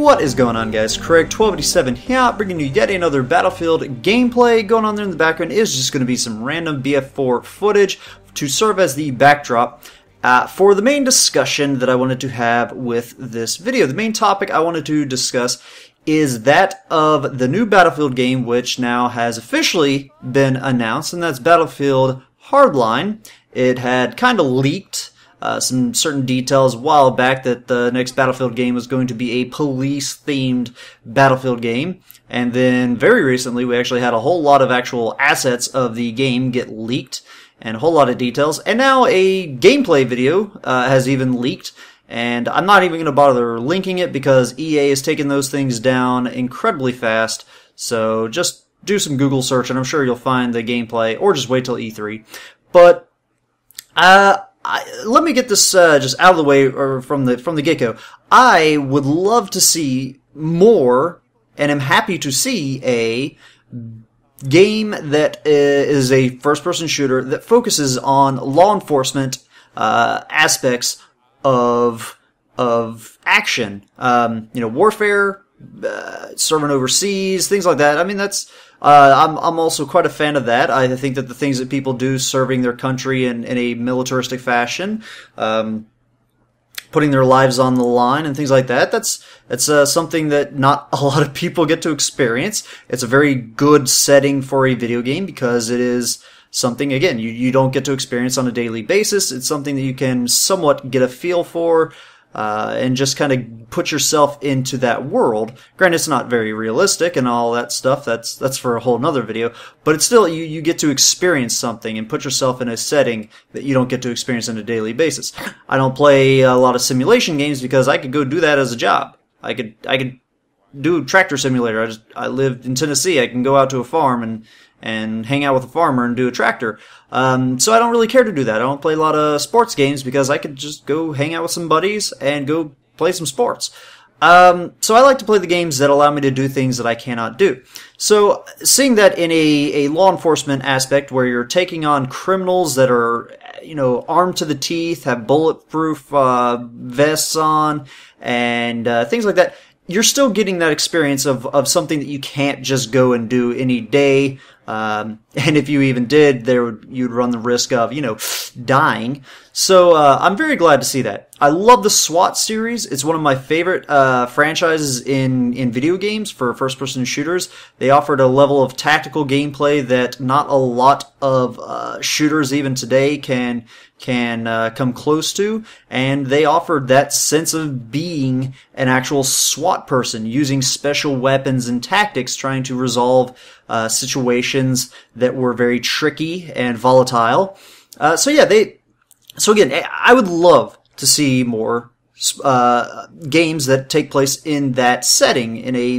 What is going on, guys? Craig 1287 here, bringing you yet another Battlefield gameplay. Going on there in the background is just going to be some random BF4 footage to serve as the backdrop for the main discussion that I wanted to have with this video. The main topic I wanted to discuss is that of the new Battlefield game, which now has officially been announced, and that's Battlefield Hardline. It had kind of leaked some certain details a while back that the next Battlefield game was going to be a police-themed Battlefield game. And then very recently we actually had a whole lot of actual assets of the game get leaked and a whole lot of details. And now a gameplay video has even leaked. And I'm not even going to bother linking it because EA has taken those things down incredibly fast. So just do some Google search and I'm sure you'll find the gameplay, or just wait till E3. But let me get this just out of the way, or from the get-go. I would love to see more, and am happy to see a game that is a first-person shooter that focuses on law enforcement aspects of action. Warfare, serving overseas, things like that. I mean, that's I'm also quite a fan of that. I think that the things that people do serving their country in a militaristic fashion, putting their lives on the line and things like that, that's something that not a lot of people get to experience. It's a very good setting for a video game because it is something, again, you don't get to experience on a daily basis. It's something that you can somewhat get a feel for, and just kind of put yourself into that world. Granted, it's not very realistic and all that stuff. That's for a whole nother video. But it's still, you get to experience something and put yourself in a setting that you don't get to experience on a daily basis. I don't play a lot of simulation games because I could go do that as a job. I could do a tractor simulator. I live in Tennessee. I can go out to a farm and hang out with a farmer and do a tractor. So I don't really care to do that. I don't play a lot of sports games because I could just go hang out with some buddies and go play some sports. So I like to play the games that allow me to do things that I cannot do. So seeing that in a law enforcement aspect where you're taking on criminals that are, armed to the teeth, have bulletproof vests on, and things like that, you're still getting that experience of something that you can't just go and do any day. And if you even did, you'd run the risk of, dying. So, I'm very glad to see that. I love the SWAT series. It's one of my favorite, franchises in video games for first-person shooters. They offered a level of tactical gameplay that not a lot of, shooters even today can come close to, and they offered that sense of being an actual SWAT person, using special weapons and tactics, trying to resolve situations that were very tricky and volatile. So again, I would love to see more games that take place in that setting, in a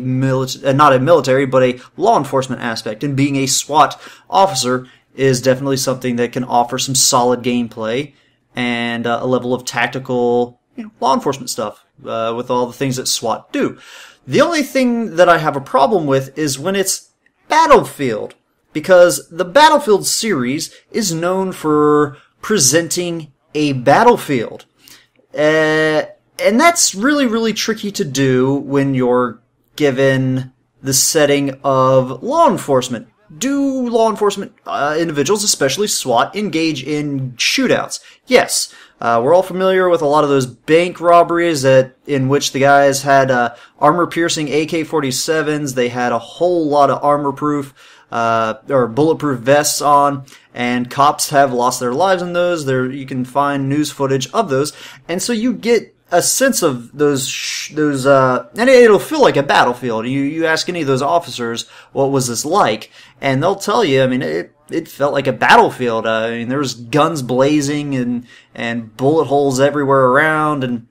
not a military, but a law enforcement aspect. And being a SWAT officer is definitely something that can offer some solid gameplay and a level of tactical, law enforcement stuff with all the things that SWAT do. The only thing that I have a problem with is when it's Battlefield, because the Battlefield series is known for presenting a battlefield. And that's really, really tricky to do when you're given the setting of law enforcement. Do law enforcement individuals, especially SWAT, engage in shootouts? Yes. We're all familiar with a lot of those bank robberies in which the guys had armor-piercing AK-47s. They had a whole lot of armor-proof or bulletproof vests on, and cops have lost their lives in those. You can find news footage of those, and so you get a sense of those, and it'll feel like a battlefield. You ask any of those officers, what was this like? And they'll tell you, it felt like a battlefield. There was guns blazing and bullet holes everywhere around, and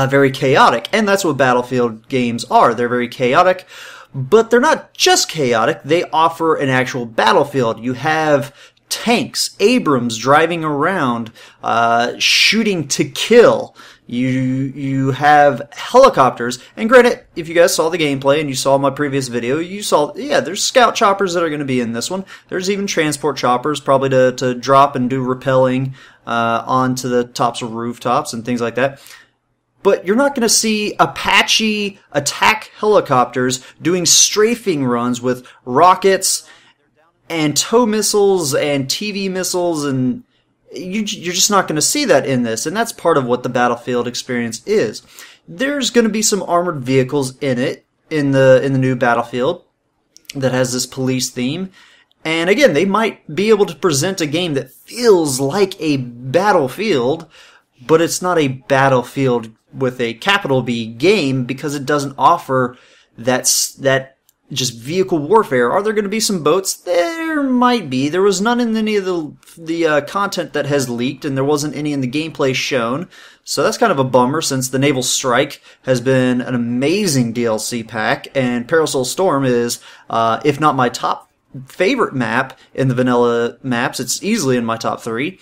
very chaotic. And that's what Battlefield games are. They're very chaotic, but they're not just chaotic. They offer an actual battlefield. You have tanks, Abrams driving around, shooting to kill. You have helicopters, and granted, if you guys saw the gameplay and you saw my previous video, you saw, there's scout choppers that are going to be in this one. There's even transport choppers, probably to drop and do rappelling onto the tops of rooftops and things like that. but you're not going to see Apache attack helicopters doing strafing runs with rockets and tow missiles and TV missiles, and you're just not going to see that in this, and that's part of what the Battlefield experience is. There's going to be some armored vehicles in it, in the new Battlefield, that has this police theme. And again, they might be able to present a game that feels like a Battlefield, but it's not a Battlefield with a capital B game because it doesn't offer that just vehicle warfare. Are there going to be some boats? There might be. There was none in any of the content that has leaked, and there wasn't any in the gameplay shown. So that's kind of a bummer, since the Naval Strike has been an amazing DLC pack, and Parasol Storm is, if not my top favorite map in the vanilla maps, it's easily in my top 3.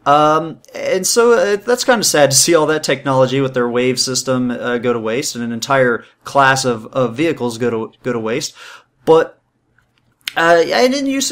And so that's kind of sad to see all that technology with their wave system go to waste, and an entire class of vehicles go to waste. But I didn't use.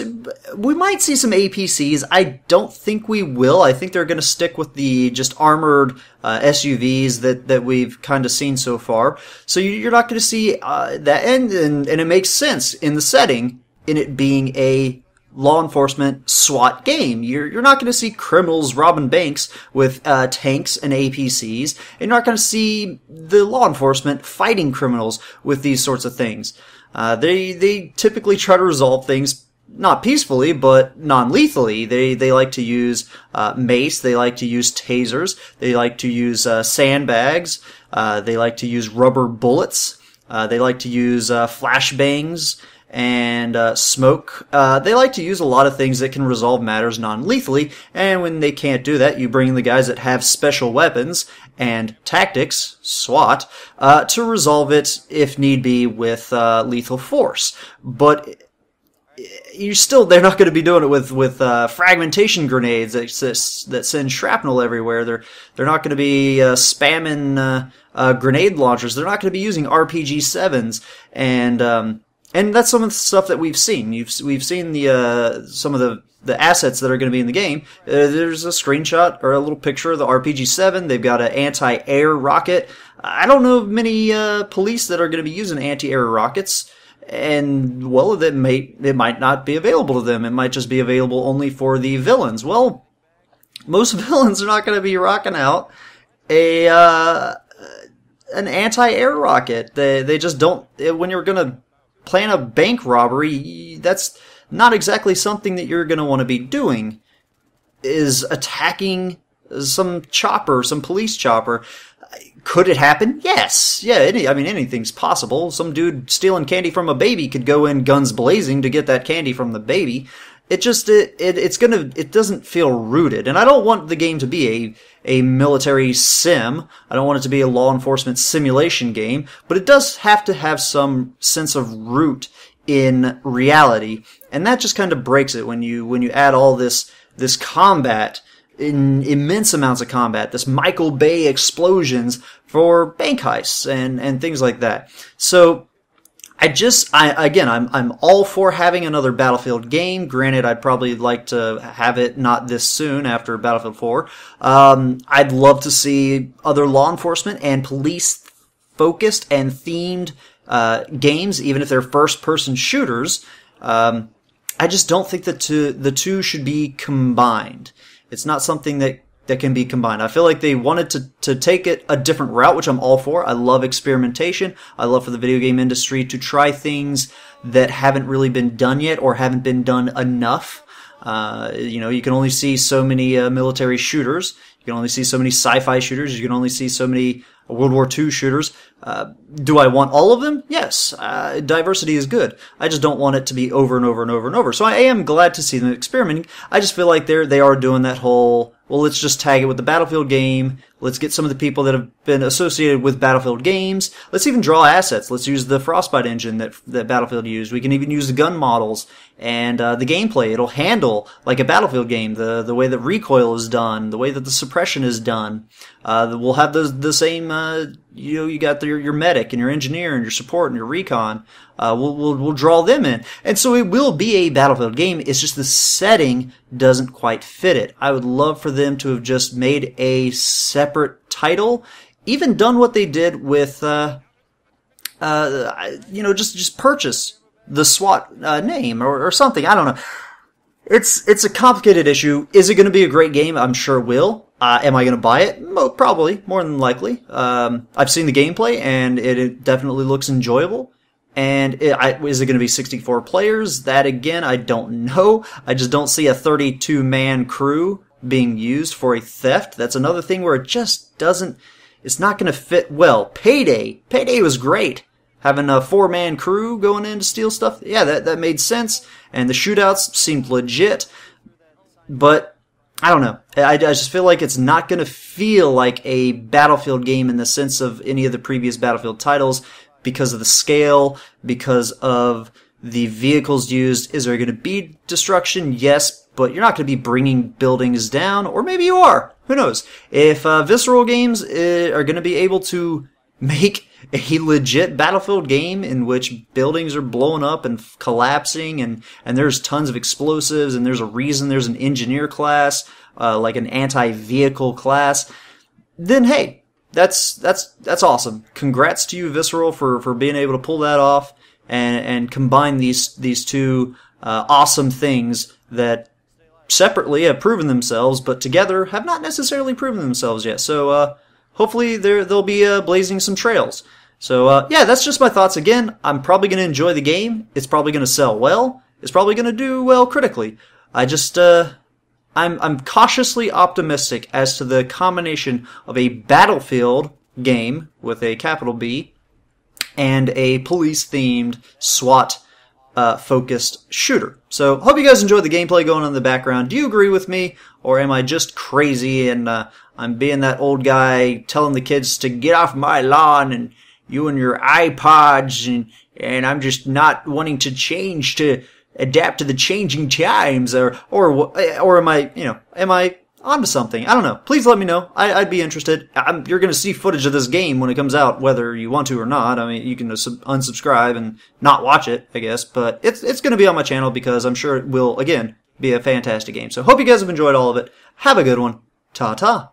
We might see some APCs. I don't think we will. I think they're going to stick with the just armored SUVs that we've kind of seen so far. So you're not going to see that, and it makes sense in the setting, in it being a law enforcement SWAT game. You're not going to see criminals robbing banks with tanks and APCs, and you're not going to see the law enforcement fighting criminals with these sorts of things. They typically try to resolve things not peacefully, but non-lethally. They like to use mace, they like to use tasers, they like to use sandbags, they like to use rubber bullets, they like to use flashbangs, and smoke. They like to use a lot of things that can resolve matters non-lethally, and when they can't do that, you bring in the guys that have special weapons and tactics, SWAT, to resolve it if need be with lethal force. But they're not going to be doing it with fragmentation grenades that send shrapnel everywhere. They're not going to be spamming grenade launchers. They're not going to be using RPG-7s, and that's some of the stuff that we've seen. We've seen the some of the assets that are going to be in the game. There's a screenshot or a little picture of the RPG-7. They've got an anti-air rocket. I don't know of many police that are going to be using anti-air rockets, and well, it might not be available to them. It might just be available only for the villains. Well, most villains are not going to be rocking out an anti-air rocket. They just don't. When you're going to plan a bank robbery, that's not exactly something that you're going to want to be doing, is attacking some police chopper. Could it happen? Yes. Yeah, anything's possible. Some dude stealing candy from a baby could go in guns blazing to get that candy from the baby. It doesn't feel rooted. And I don't want the game to be a military sim. I don't want it to be a law enforcement simulation game, but it does have to have some sense of root in reality. And that just kind of breaks it when you add all this combat, in immense amounts of combat, this Michael Bay explosions for bank heists and things like that. So I'm all for having another Battlefield game. Granted, I'd probably like to have it not this soon after Battlefield 4. I'd love to see other law enforcement and police focused and themed games, even if they're first-person shooters. I just don't think that the two should be combined. It's not something that can be combined. I feel like they wanted to take it a different route, which I'm all for. I love experimentation. I love for the video game industry to try things that haven't really been done yet or haven't been done enough. You can only see so many military shooters. You can only see so many sci-fi shooters. You can only see so many World War II shooters. Do I want all of them? Yes. Diversity is good. I just don't want it to be over and over and over and over. So I am glad to see them experimenting. I just feel like they are doing that whole, well, let's just tag it with the Battlefield game. Let's get some of the people that have been associated with Battlefield games. Let's even draw assets. Let's use the Frostbite engine that Battlefield used. We can even use the gun models and the gameplay. It'll handle like a Battlefield game. The way that recoil is done, the way that the suppression is done. We'll have the same. You got your medic and your engineer and your support and your recon. We'll draw them in, and so it will be a Battlefield game. It's just the setting doesn't quite fit it. I would love for them to have just made a separate title even done what they did with, just purchase the SWAT name or something. I don't know. It's a complicated issue. Is it going to be a great game? I'm sure it will. Am I going to buy it? Probably, more than likely. I've seen the gameplay, and it definitely looks enjoyable. And is it going to be 64 players? That, again, I don't know. I just don't see a 32-man crew being used for a theft. That's another thing where it just doesn't... It's not going to fit well. Payday was great. Having a 4-man crew going in to steal stuff, yeah, that made sense. And the shootouts seemed legit. But, I don't know. I just feel like it's not going to feel like a Battlefield game in the sense of any of the previous Battlefield titles because of the scale, because of the vehicles used. Is there going to be destruction? Yes, but you're not going to be bringing buildings down. Or maybe you are. Who knows? If Visceral Games are going to be able to make a legit Battlefield game in which buildings are blowing up and collapsing and there's tons of explosives and there's a reason there's an engineer class, like an anti-vehicle class, then hey, that's awesome. Congrats to you, Visceral, for being able to pull that off and combine these two awesome things that separately have proven themselves, but together have not necessarily proven themselves yet. So hopefully they'll be blazing some trails. So yeah, that's just my thoughts. Again, I'm probably going to enjoy the game. It's probably going to sell well. It's probably going to do well critically. I just I'm cautiously optimistic as to the combination of a Battlefield game with a capital B and a police-themed SWAT focused shooter. So hope you guys enjoyed the gameplay going on in the background. Do you agree with me, or am I just crazy and I'm being that old guy telling the kids to get off my lawn and you and your iPods and I'm just not wanting to change to adapt to the changing times, or am I onto something? I don't know. Please let me know. I'd be interested. You're going to see footage of this game when it comes out, whether you want to or not. I mean, you can unsubscribe and not watch it, I guess, but it's going to be on my channel because I'm sure it will, again, be a fantastic game. So hope you guys have enjoyed all of it. Have a good one. Ta-ta.